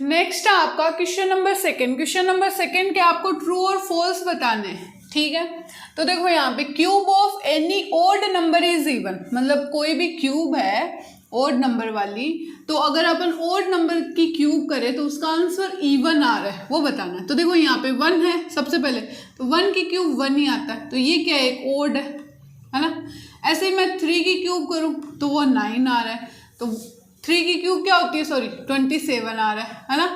Next है आपका question number second. Question number second के आपको ट्रू और फॉल्स बताने हैं, ठीक है। तो देखो यहाँ पे cube of any odd number is even, मतलब कोई भी क्यूब है ओड नंबर वाली, तो अगर अपन ओड नंबर की क्यूब करें तो उसका आंसर इवन आ रहा है, वो बताना है। तो देखो यहाँ पे 1 है सबसे पहले, तो 1 की क्यूब 1 ही आता है, तो ये क्या है, एक ओड है ना। ऐसे ही मैं 3 की क्यूब करूँ तो वो 9 आ रहा है, तो 3 की क्यूब क्या होती है, सॉरी 27 आ रहा है ना।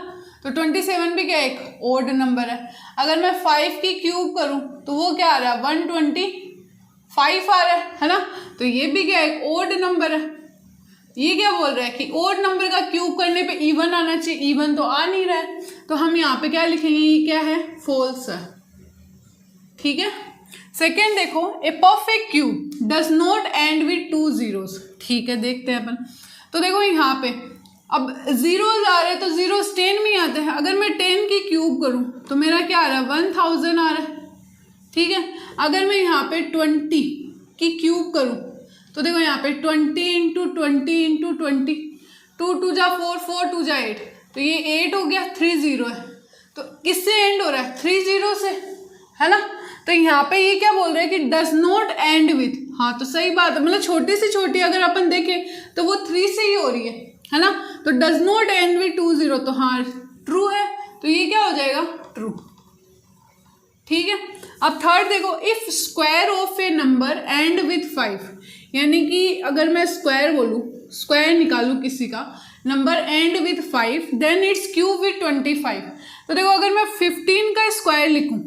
तो 27 भी क्या है, एक ओड नंबर है। अगर मैं 5 की क्यूब करूं तो वो क्या आ रहा है, 125 आ रहा है ना। तो ये भी क्या है, एक ओड नंबर है। ये क्या बोल रहा है कि ओड नंबर का क्यूब करने पे इवन आना चाहिए, इवन तो आ नहीं रहा है, तो हम यहाँ पे क्या लिखेंगे, ये क्या है, फॉल्स है, ठीक है। सेकेंड देखो, a perfect cube does not and with 2 zeros, ठीक है। देखते हैं अपन, तो देखो यहाँ पे अब जीरोज आ रहे हैं, तो जीरोज 10 में आते हैं। अगर मैं 10 की क्यूब करूँ तो मेरा क्या आ रहा है, 1000 आ रहा है, ठीक है। अगर मैं यहाँ पे 20 की क्यूब करूँ तो देखो यहाँ पे 20 इंटू 20 इंटू 20, 2 2 जा 4, 4 2 जा 8, तो ये 8 हो गया, 3 0 है। तो किससे एंड हो रहा है, 3 0 से, है ना। तो यहाँ पे ये क्या बोल रहे हैं कि डज नॉट एंड विथ, हाँ तो सही बात है, मतलब छोटी से छोटी अगर अपन देखें तो वो 3 से ही हो रही है ना। तो डज नॉट एंड विथ 2 0, तो हाँ ट्रू है, तो ये क्या हो जाएगा, ट्रू, ठीक है। अब थर्ड देखो, if square of A number end with 5, यानी कि अगर मैं स्क्वायर बोलूँ, स्क्वायर निकालूँ किसी का, number end with 5, then it's cube with 25। तो देखो अगर मैं 15 का स्क्वायर लिखूँ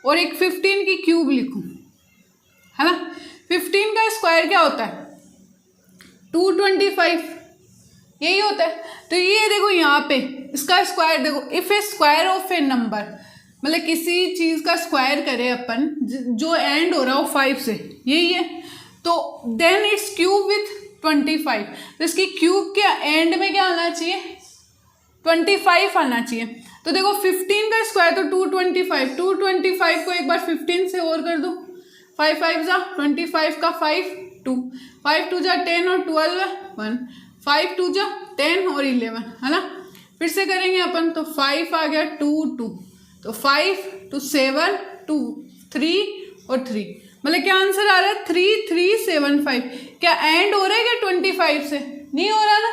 और एक 15 की क्यूब लिखूं, है ना। 15 का स्क्वायर क्या होता है, 225, यही होता है। तो ये देखो यहाँ पे इसका स्क्वायर देखो, if A square of A number, मतलब किसी चीज़ का स्क्वायर करे अपन जो एंड हो रहा हो 5 से, यही है, तो देन इट्स क्यूब विथ 25। तो इसकी क्यूब के एंड में क्या आना चाहिए, 25 आना चाहिए। तो देखो 15 का स्क्वायर तो 225, 225 को एक बार 15 से और कर दो, 5 5 जा 25 का 5 2, 5 2 जा 10 और 12 है 1, 5 2 जा 10 और 11, है ना। फिर से करेंगे अपन, तो 5 आ गया 2 2, तो 5 2 7 2 3 और 3, मतलब क्या आंसर आ रहा है, 3 3 7 5। क्या एंड हो रहा है क्या 25 से, नहीं हो रहा ना।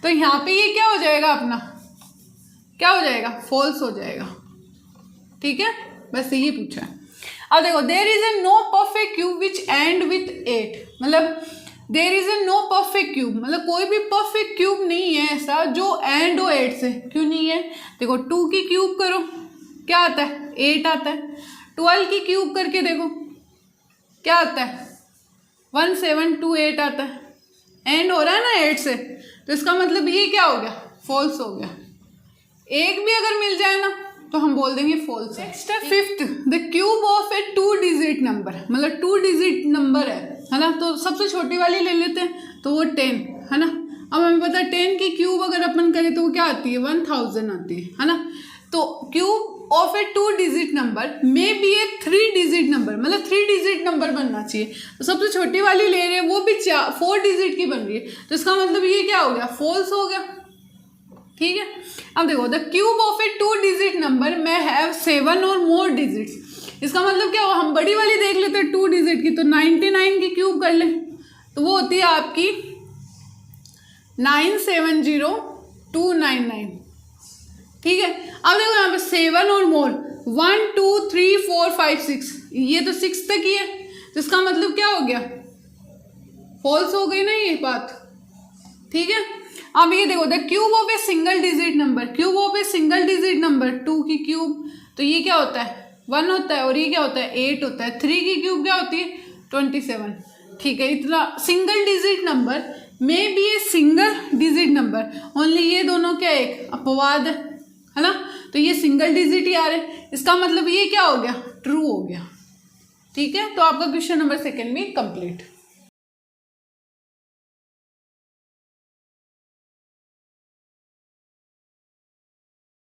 तो यहाँ पे ये क्या हो जाएगा अपना, क्या हो जाएगा, फॉल्स हो जाएगा, ठीक है। बस यही पूछा है। अब देखो, there is a no perfect cube which end with 8, मतलब there is a no perfect cube, मतलब कोई भी परफेक्ट क्यूब नहीं है ऐसा जो एंड हो 8 से। क्यों नहीं है, देखो 2 की क्यूब करो क्या आता है, 8 आता है। 12 की क्यूब करके देखो क्या आता है, 1728 आता है, एंड हो रहा है ना 8 से, तो इसका मतलब ये क्या हो गया, फॉल्स हो गया। एक भी अगर मिल जाए ना तो हम बोल देंगे फॉल्स है। नेक्स्ट है fifth, the cube of A 2 digit number, मतलब 2 डिजिट नंबर है ना। तो सबसे छोटी वाली ले लेते हैं, तो वो 10 है ना। अब हमें पता है 10 की क्यूब अगर अपन करें तो वो क्या आती है, 1000 आती है ना। तो cube of A 2 digit number may be A 3 digit number, मतलब 3 डिजिट नंबर बनना चाहिए। तो सबसे छोटी वाली ले रहे हैं, वो भी 4 डिजिट की बन रही है, तो इसका मतलब ये क्या हो गया, फॉल्स हो गया, ठीक है। अब देखो, the cube of A 2 digit number में हैव 7 और मोर डिजिट्स, इसका मतलब क्या हो, हम बड़ी वाली देख लेते हैं 2 डिजिट की, तो 99 की क्यूब कर ले, तो वो होती है आपकी 970299, ठीक है। अब देखो यहाँ पे 7 और मोर, 1 2 3 4 5 6, ये तो 6 तक ही है, तो इसका मतलब क्या हो गया, फॉल्स हो गई ना ये बात, ठीक है। अब ये देखो, the cube of a single digit number, cube of a single digit number 2 की क्यूब, तो ये क्या होता है, 1 होता है, और ये क्या होता है, 8 होता है। 3 की क्यूब क्या होती है, 27, ठीक है। इतना सिंगल डिजिट नंबर में भी a single digit number, only ये दोनों क्या एक अपवाद है ना, तो ये सिंगल डिजिट ही आ रहे हैं, इसका मतलब ये क्या हो गया, ट्रू हो गया, ठीक है। तो आपका क्वेश्चन नंबर सेकेंड भी कंप्लीट।